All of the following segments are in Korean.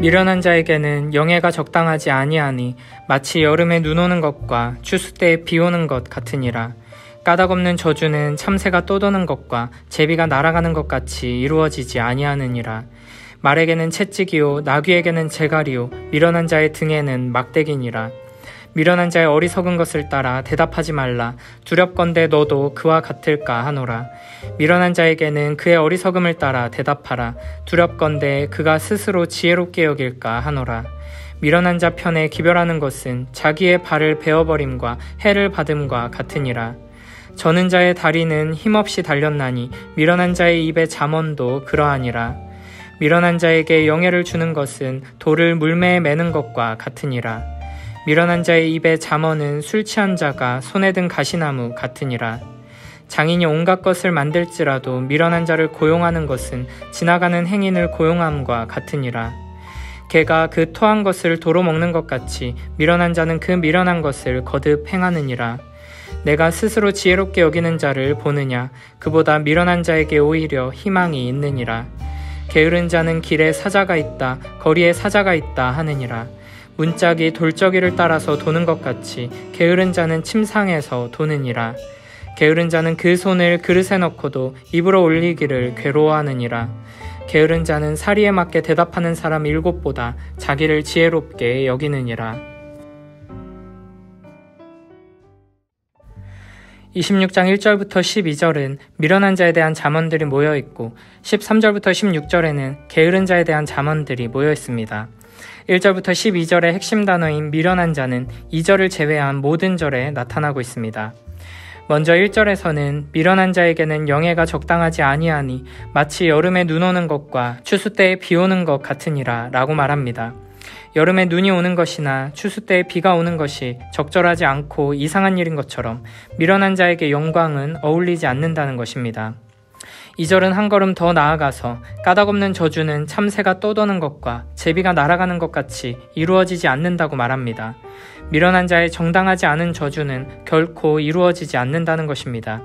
미련한 자에게는 영예가 적당하지 아니하니 마치 여름에 눈 오는 것과 추수 때에 비 오는 것 같으니라. 까닭없는 저주는 참새가 떠도는 것과 제비가 날아가는 것 같이 이루어지지 아니하느니라. 말에게는 채찍이요 나귀에게는 재갈이요 미련한 자의 등에는 막대기니라. 미련한 자의 어리석은 것을 따라 대답하지 말라. 두렵건대 너도 그와 같을까 하노라. 미련한 자에게는 그의 어리석음을 따라 대답하라. 두렵건대 그가 스스로 지혜롭게 여길까 하노라. 미련한 자 편에 기별하는 것은 자기의 발을 베어버림과 해를 받음과 같으니라. 저는 자의 다리는 힘없이 달렸나니 미련한 자의 입의 잠언도 그러하니라. 미련한 자에게 영예를 주는 것은 돌을 물매에 매는 것과 같으니라. 미련한 자의 입의 잠언은 술 취한 자가 손에 든 가시나무 같으니라. 장인이 온갖 것을 만들지라도 미련한 자를 고용하는 것은 지나가는 행인을 고용함과 같으니라. 개가 그 토한 것을 도로 먹는 것 같이 미련한 자는 그 미련한 것을 거듭 행하느니라. 내가 스스로 지혜롭게 여기는 자를 보느냐. 그보다 미련한 자에게 오히려 희망이 있느니라. 게으른 자는 길에 사자가 있다, 거리에 사자가 있다 하느니라. 문짝이 돌적이를 따라서 도는 것 같이 게으른 자는 침상에서 도느니라. 게으른 자는 그 손을 그릇에 넣고도 입으로 올리기를 괴로워하느니라. 게으른 자는 사리에 맞게 대답하는 사람 7보다 자기를 지혜롭게 여기느니라. 26장 1절부터 12절은 미련한 자에 대한 잠언들이 모여있고 13절부터 16절에는 게으른 자에 대한 잠언들이 모여있습니다. 1절부터 12절의 핵심 단어인 미련한 자는 2절을 제외한 모든 절에 나타나고 있습니다. 먼저 1절에서는 미련한 자에게는 영예가 적당하지 아니하니 마치 여름에 눈 오는 것과 추수 때에 비 오는 것 같으니라 라고 말합니다. 여름에 눈이 오는 것이나 추수 때에 비가 오는 것이 적절하지 않고 이상한 일인 것처럼 미련한 자에게 영광은 어울리지 않는다는 것입니다. 2절은 한 걸음 더 나아가서 까닭없는 저주는 참새가 떠도는 것과 제비가 날아가는 것 같이 이루어지지 않는다고 말합니다. 미련한 자의 정당하지 않은 저주는 결코 이루어지지 않는다는 것입니다.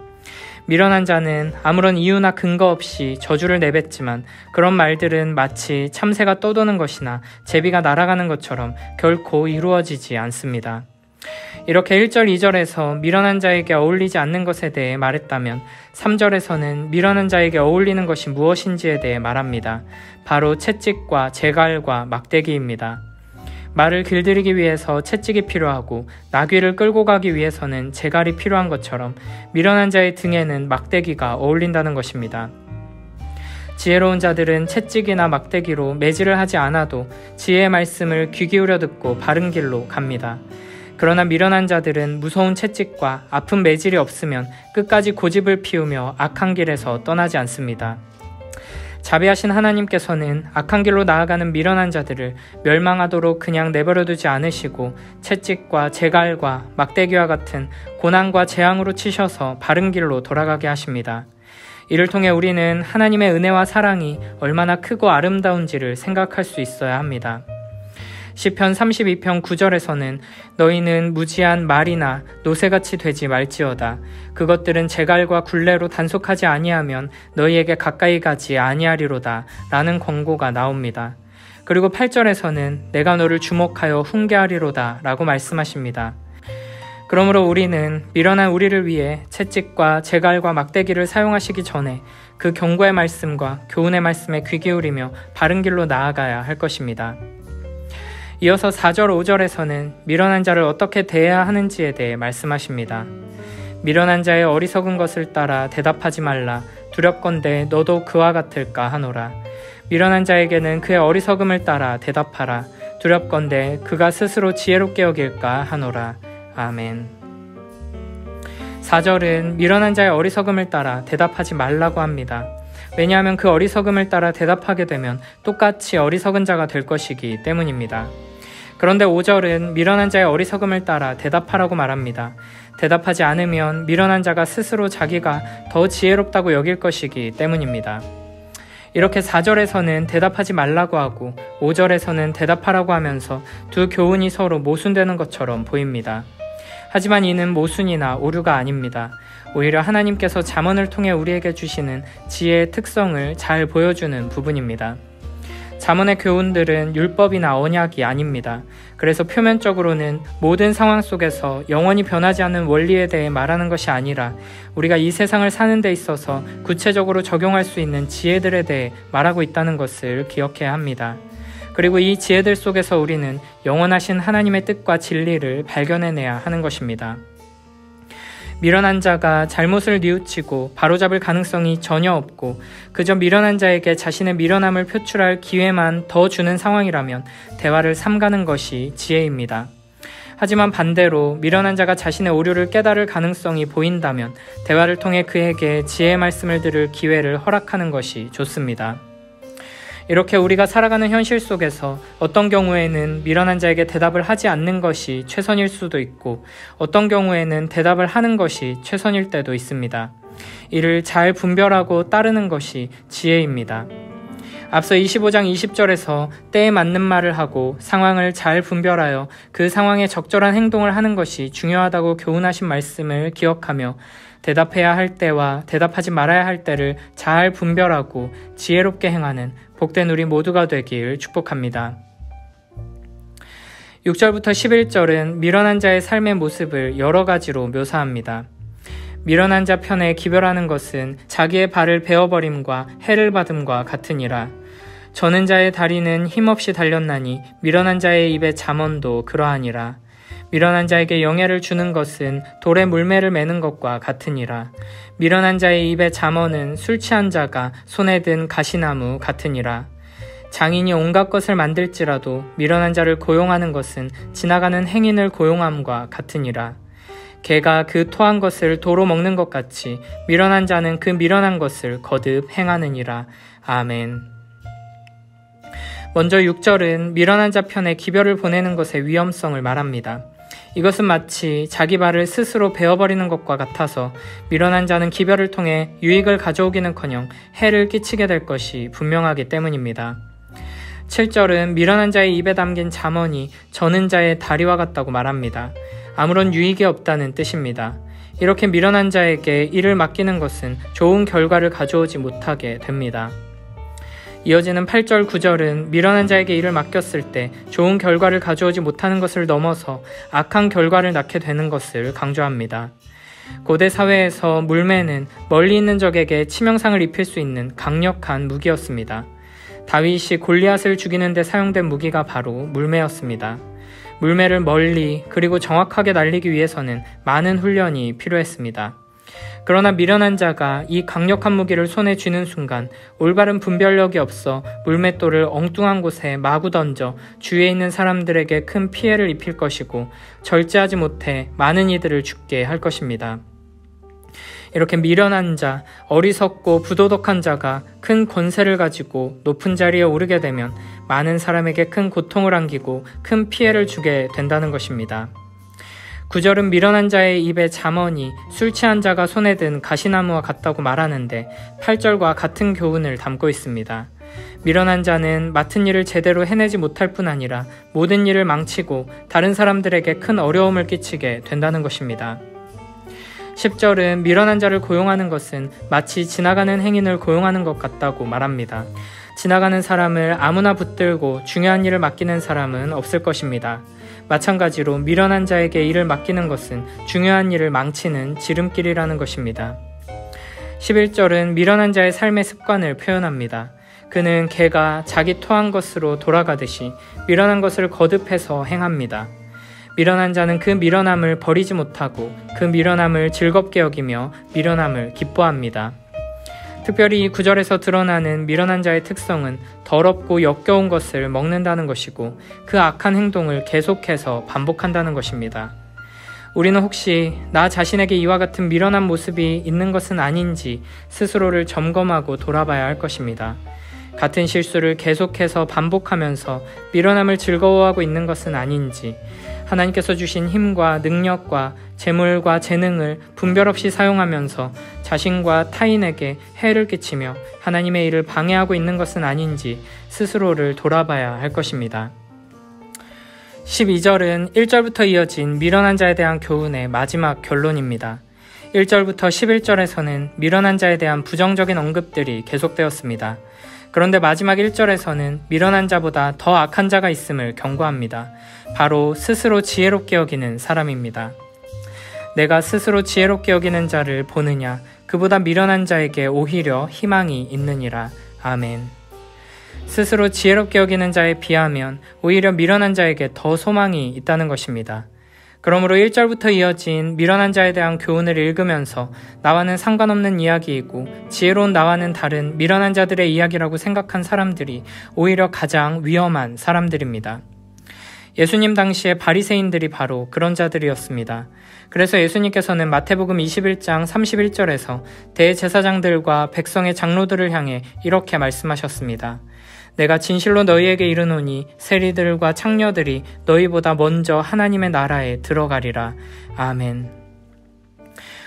미련한 자는 아무런 이유나 근거 없이 저주를 내뱉지만 그런 말들은 마치 참새가 떠도는 것이나 제비가 날아가는 것처럼 결코 이루어지지 않습니다. 이렇게 1절, 2절에서 미련한 자에게 어울리지 않는 것에 대해 말했다면 3절에서는 미련한 자에게 어울리는 것이 무엇인지에 대해 말합니다. 바로 채찍과 재갈과 막대기입니다. 말을 길들이기 위해서 채찍이 필요하고 나귀를 끌고 가기 위해서는 재갈이 필요한 것처럼 미련한 자의 등에는 막대기가 어울린다는 것입니다. 지혜로운 자들은 채찍이나 막대기로 매질을 하지 않아도 지혜의 말씀을 귀 기울여 듣고 바른 길로 갑니다. 그러나 미련한 자들은 무서운 채찍과 아픈 매질이 없으면 끝까지 고집을 피우며 악한 길에서 떠나지 않습니다. 자비하신 하나님께서는 악한 길로 나아가는 미련한 자들을 멸망하도록 그냥 내버려두지 않으시고 채찍과 재갈과 막대기와 같은 고난과 재앙으로 치셔서 바른 길로 돌아가게 하십니다. 이를 통해 우리는 하나님의 은혜와 사랑이 얼마나 크고 아름다운지를 생각할 수 있어야 합니다. 시편 32편 9절에서는 너희는 무지한 말이나 노새같이 되지 말지어다. 그것들은 재갈과 굴레로 단속하지 아니하면 너희에게 가까이 가지 아니하리로다 라는 권고가 나옵니다. 그리고 8절에서는 내가 너를 주목하여 훈계하리로다 라고 말씀하십니다. 그러므로 우리는 미련한 우리를 위해 채찍과 재갈과 막대기를 사용하시기 전에 그 경고의 말씀과 교훈의 말씀에 귀 기울이며 바른 길로 나아가야 할 것입니다. 이어서 4절, 5절에서는 미련한 자를 어떻게 대해야 하는지에 대해 말씀하십니다. 미련한 자의 어리석은 것을 따라 대답하지 말라. 두렵건대 너도 그와 같을까 하노라. 미련한 자에게는 그의 어리석음을 따라 대답하라. 두렵건대 그가 스스로 지혜롭게 여길까 하노라. 아멘. 4절은 미련한 자의 어리석음을 따라 대답하지 말라고 합니다. 왜냐하면 그 어리석음을 따라 대답하게 되면 똑같이 어리석은 자가 될 것이기 때문입니다. 그런데 5절은 미련한 자의 어리석음을 따라 대답하라고 말합니다. 대답하지 않으면 미련한 자가 스스로 자기가 더 지혜롭다고 여길 것이기 때문입니다. 이렇게 4절에서는 대답하지 말라고 하고 5절에서는 대답하라고 하면서 두 교훈이 서로 모순되는 것처럼 보입니다. 하지만 이는 모순이나 오류가 아닙니다. 오히려 하나님께서 잠언을 통해 우리에게 주시는 지혜의 특성을 잘 보여주는 부분입니다. 잠언의 교훈들은 율법이나 언약이 아닙니다. 그래서 표면적으로는 모든 상황 속에서 영원히 변하지 않는 원리에 대해 말하는 것이 아니라 우리가 이 세상을 사는 데 있어서 구체적으로 적용할 수 있는 지혜들에 대해 말하고 있다는 것을 기억해야 합니다. 그리고 이 지혜들 속에서 우리는 영원하신 하나님의 뜻과 진리를 발견해내야 하는 것입니다. 미련한 자가 잘못을 뉘우치고 바로잡을 가능성이 전혀 없고 그저 미련한 자에게 자신의 미련함을 표출할 기회만 더 주는 상황이라면 대화를 삼가는 것이 지혜입니다. 하지만 반대로 미련한 자가 자신의 오류를 깨달을 가능성이 보인다면 대화를 통해 그에게 지혜의 말씀을 들을 기회를 허락하는 것이 좋습니다. 이렇게 우리가 살아가는 현실 속에서 어떤 경우에는 미련한 자에게 대답을 하지 않는 것이 최선일 수도 있고 어떤 경우에는 대답을 하는 것이 최선일 때도 있습니다. 이를 잘 분별하고 따르는 것이 지혜입니다. 앞서 25장 20절에서 때에 맞는 말을 하고 상황을 잘 분별하여 그 상황에 적절한 행동을 하는 것이 중요하다고 교훈하신 말씀을 기억하며 대답해야 할 때와 대답하지 말아야 할 때를 잘 분별하고 지혜롭게 행하는 복된 우리 모두가 되길 축복합니다. 6절부터 11절은 미련한 자의 삶의 모습을 여러 가지로 묘사합니다. 미련한 자 편에 기별하는 것은 자기의 발을 베어버림과 해를 받음과 같으니라. 저는 자의 다리는 힘없이 달렸나니 미련한 자의 입에 잠언도 그러하니라. 미련한 자에게 영예를 주는 것은 돌에 물매를 매는 것과 같으니라. 미련한 자의 입에 잠언은 술 취한 자가 손에 든 가시나무 같으니라. 장인이 온갖 것을 만들지라도 미련한 자를 고용하는 것은 지나가는 행인을 고용함과 같으니라. 개가 그 토한 것을 도로 먹는 것 같이 미련한 자는 그 미련한 것을 거듭 행하느니라. 아멘. 먼저 6절은 미련한 자 편에 기별을 보내는 것의 위험성을 말합니다. 이것은 마치 자기 발을 스스로 베어버리는 것과 같아서 미련한 자는 기별을 통해 유익을 가져오기는커녕 해를 끼치게 될 것이 분명하기 때문입니다. 7절은 미련한 자의 입에 담긴 잠언이 저는 자의 다리와 같다고 말합니다. 아무런 유익이 없다는 뜻입니다. 이렇게 미련한 자에게 일을 맡기는 것은 좋은 결과를 가져오지 못하게 됩니다. 이어지는 8절 9절은 미련한 자에게 일을 맡겼을 때 좋은 결과를 가져오지 못하는 것을 넘어서 악한 결과를 낳게 되는 것을 강조합니다. 고대 사회에서 물매는 멀리 있는 적에게 치명상을 입힐 수 있는 강력한 무기였습니다. 다윗이 골리앗을 죽이는 데 사용된 무기가 바로 물매였습니다. 물매를 멀리 그리고 정확하게 날리기 위해서는 많은 훈련이 필요했습니다. 그러나 미련한 자가 이 강력한 무기를 손에 쥐는 순간 올바른 분별력이 없어 물맷돌을 엉뚱한 곳에 마구 던져 주위에 있는 사람들에게 큰 피해를 입힐 것이고 절제하지 못해 많은 이들을 죽게 할 것입니다. 이렇게 미련한 자, 어리석고 부도덕한 자가 큰 권세를 가지고 높은 자리에 오르게 되면 많은 사람에게 큰 고통을 안기고 큰 피해를 주게 된다는 것입니다. 9절은 미련한 자의 입에 잠언이 술 취한 자가 손에 든 가시나무와 같다고 말하는데 8절과 같은 교훈을 담고 있습니다. 미련한 자는 맡은 일을 제대로 해내지 못할 뿐 아니라 모든 일을 망치고 다른 사람들에게 큰 어려움을 끼치게 된다는 것입니다. 10절은 미련한 자를 고용하는 것은 마치 지나가는 행인을 고용하는 것 같다고 말합니다. 지나가는 사람을 아무나 붙들고 중요한 일을 맡기는 사람은 없을 것입니다. 마찬가지로 미련한 자에게 일을 맡기는 것은 중요한 일을 망치는 지름길이라는 것입니다. 11절은 미련한 자의 삶의 습관을 표현합니다. 그는 개가 자기 토한 것으로 돌아가듯이 미련한 것을 거듭해서 행합니다. 미련한 자는 그 미련함을 버리지 못하고 그 미련함을 즐겁게 여기며 미련함을 기뻐합니다. 특별히 이 구절에서 드러나는 미련한 자의 특성은 더럽고 역겨운 것을 먹는다는 것이고 그 악한 행동을 계속해서 반복한다는 것입니다. 우리는 혹시 나 자신에게 이와 같은 미련한 모습이 있는 것은 아닌지 스스로를 점검하고 돌아봐야 할 것입니다. 같은 실수를 계속해서 반복하면서 미련함을 즐거워하고 있는 것은 아닌지, 하나님께서 주신 힘과 능력과 재물과 재능을 분별 없이 사용하면서 자신과 타인에게 해를 끼치며 하나님의 일을 방해하고 있는 것은 아닌지 스스로를 돌아봐야 할 것입니다. 12절은 1절부터 이어진 미련한 자에 대한 교훈의 마지막 결론입니다. 1절부터 11절에서는 미련한 자에 대한 부정적인 언급들이 계속되었습니다. 그런데 마지막 1절에서는 미련한 자보다 더 악한 자가 있음을 경고합니다. 바로 스스로 지혜롭게 여기는 사람입니다. 내가 스스로 지혜롭게 여기는 자를 보느냐? 그보다 미련한 자에게 오히려 희망이 있느니라. 아멘. 스스로 지혜롭게 여기는 자에 비하면 오히려 미련한 자에게 더 소망이 있다는 것입니다. 그러므로 1절부터 이어진 미련한 자에 대한 교훈을 읽으면서 나와는 상관없는 이야기이고 지혜로운 나와는 다른 미련한 자들의 이야기라고 생각한 사람들이 오히려 가장 위험한 사람들입니다. 예수님 당시에 바리새인들이 바로 그런 자들이었습니다. 그래서 예수님께서는 마태복음 21장 31절에서 대제사장들과 백성의 장로들을 향해 이렇게 말씀하셨습니다. 내가 진실로 너희에게 이르노니 세리들과 창녀들이 너희보다 먼저 하나님의 나라에 들어가리라. 아멘.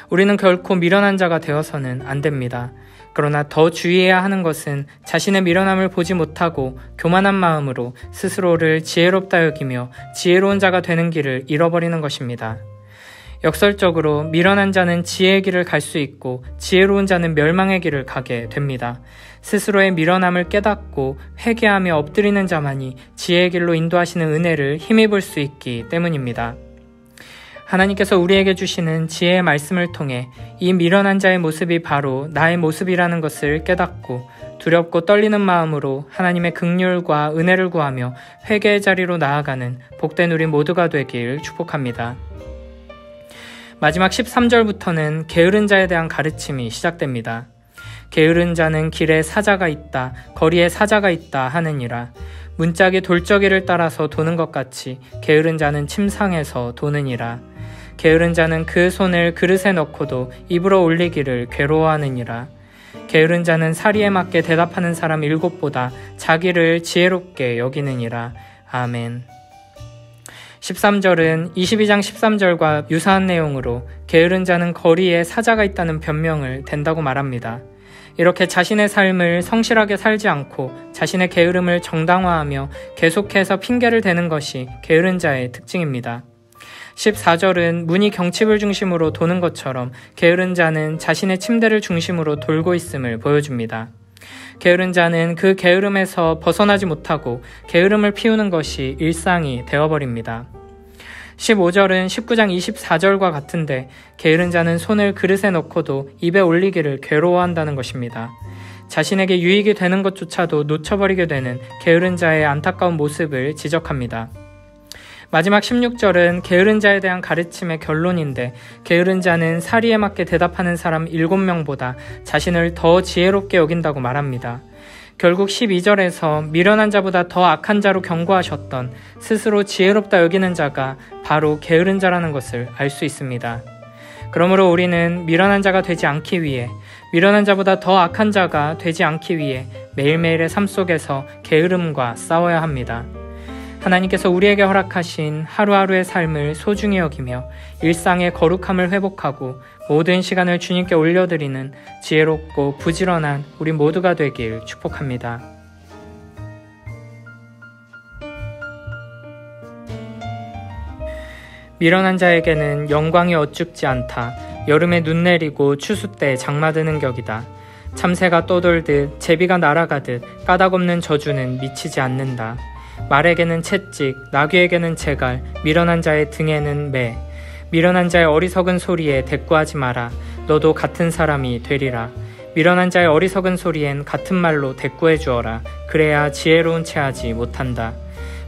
우리는 결코 미련한 자가 되어서는 안 됩니다. 그러나 더 주의해야 하는 것은 자신의 미련함을 보지 못하고 교만한 마음으로 스스로를 지혜롭다 여기며 지혜로운 자가 되는 길을 잃어버리는 것입니다. 역설적으로 미련한 자는 지혜의 길을 갈 수 있고 지혜로운 자는 멸망의 길을 가게 됩니다. 스스로의 미련함을 깨닫고 회개하며 엎드리는 자만이 지혜의 길로 인도하시는 은혜를 힘입을 수 있기 때문입니다. 하나님께서 우리에게 주시는 지혜의 말씀을 통해 이 미련한 자의 모습이 바로 나의 모습이라는 것을 깨닫고 두렵고 떨리는 마음으로 하나님의 긍휼과 은혜를 구하며 회개의 자리로 나아가는 복된 우리 모두가 되길 축복합니다. 마지막 13절부터는 게으른 자에 대한 가르침이 시작됩니다. 게으른 자는 길에 사자가 있다, 거리에 사자가 있다 하느니라. 문짝이 돌저기를 따라서 도는 것 같이 게으른 자는 침상에서 도느니라. 게으른 자는 그 손을 그릇에 넣고도 입으로 올리기를 괴로워하느니라. 게으른 자는 사리에 맞게 대답하는 사람 7보다 자기를 지혜롭게 여기느니라. 아멘. 13절은 22장 13절과 유사한 내용으로 게으른 자는 거리에 사자가 있다는 변명을 댄다고 말합니다. 이렇게 자신의 삶을 성실하게 살지 않고 자신의 게으름을 정당화하며 계속해서 핑계를 대는 것이 게으른 자의 특징입니다. 14절은 문이 경칩을 중심으로 도는 것처럼 게으른 자는 자신의 침대를 중심으로 돌고 있음을 보여줍니다. 게으른 자는 그 게으름에서 벗어나지 못하고 게으름을 피우는 것이 일상이 되어버립니다. 15절은 19장 24절과 같은데 게으른 자는 손을 그릇에 넣고도 입에 올리기를 괴로워한다는 것입니다. 자신에게 유익이 되는 것조차도 놓쳐버리게 되는 게으른 자의 안타까운 모습을 지적합니다. 마지막 16절은 게으른 자에 대한 가르침의 결론인데 게으른 자는 사리에 맞게 대답하는 사람 7명보다 자신을 더 지혜롭게 여긴다고 말합니다. 결국 12절에서 미련한 자보다 더 악한 자로 경고하셨던 스스로 지혜롭다 여기는 자가 바로 게으른 자라는 것을 알 수 있습니다. 그러므로 우리는 미련한 자가 되지 않기 위해 미련한 자보다 더 악한 자가 되지 않기 위해 매일매일의 삶 속에서 게으름과 싸워야 합니다. 하나님께서 우리에게 허락하신 하루하루의 삶을 소중히 여기며 일상의 거룩함을 회복하고 모든 시간을 주님께 올려드리는 지혜롭고 부지런한 우리 모두가 되길 축복합니다. 미련한 자에게는 영광이 어죽지 않다. 여름에 눈 내리고 추수 때 장마드는 격이다. 참새가 떠돌듯 제비가 날아가듯 까닭없는 저주는 미치지 않는다. 말에게는 채찍, 나귀에게는 재갈, 미련한 자의 등에는 매. 미련한 자의 어리석은 소리에 대꾸하지 마라. 너도 같은 사람이 되리라. 미련한 자의 어리석은 소리엔 같은 말로 대꾸해 주어라. 그래야 지혜로운 채 하지 못한다.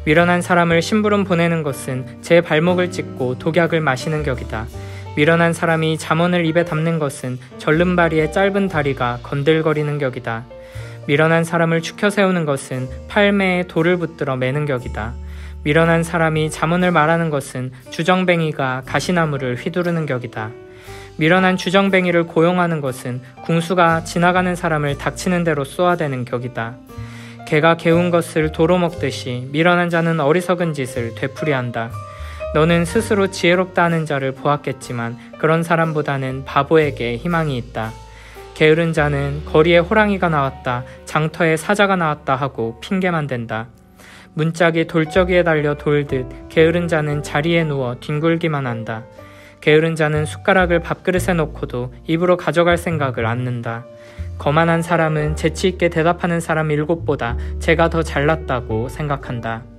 미련한 사람을 심부름 보내는 것은 제 발목을 찢고 독약을 마시는 격이다. 미련한 사람이 잠언을 입에 담는 것은 절름발이의 짧은 다리가 건들거리는 격이다. 미련한 사람을 추켜 세우는 것은 팔매에 돌을 붙들어 매는 격이다. 미련한 사람이 잠언을 말하는 것은 주정뱅이가 가시나무를 휘두르는 격이다. 미련한 주정뱅이를 고용하는 것은 궁수가 지나가는 사람을 닥치는 대로 쏘아대는 격이다. 개가 개운 것을 도로 먹듯이 미련한 자는 어리석은 짓을 되풀이한다. 너는 스스로 지혜롭다 하는 자를 보았겠지만 그런 사람보다는 바보에게 희망이 있다. 게으른 자는 거리에 호랑이가 나왔다, 장터에 사자가 나왔다 하고 핑계만 댄다. 문짝이 돌저기에 달려 돌듯 게으른 자는 자리에 누워 뒹굴기만 한다. 게으른 자는 숟가락을 밥그릇에 놓고도 입으로 가져갈 생각을 않는다. 거만한 사람은 재치 있게 대답하는 사람 7보다 제가 더 잘났다고 생각한다.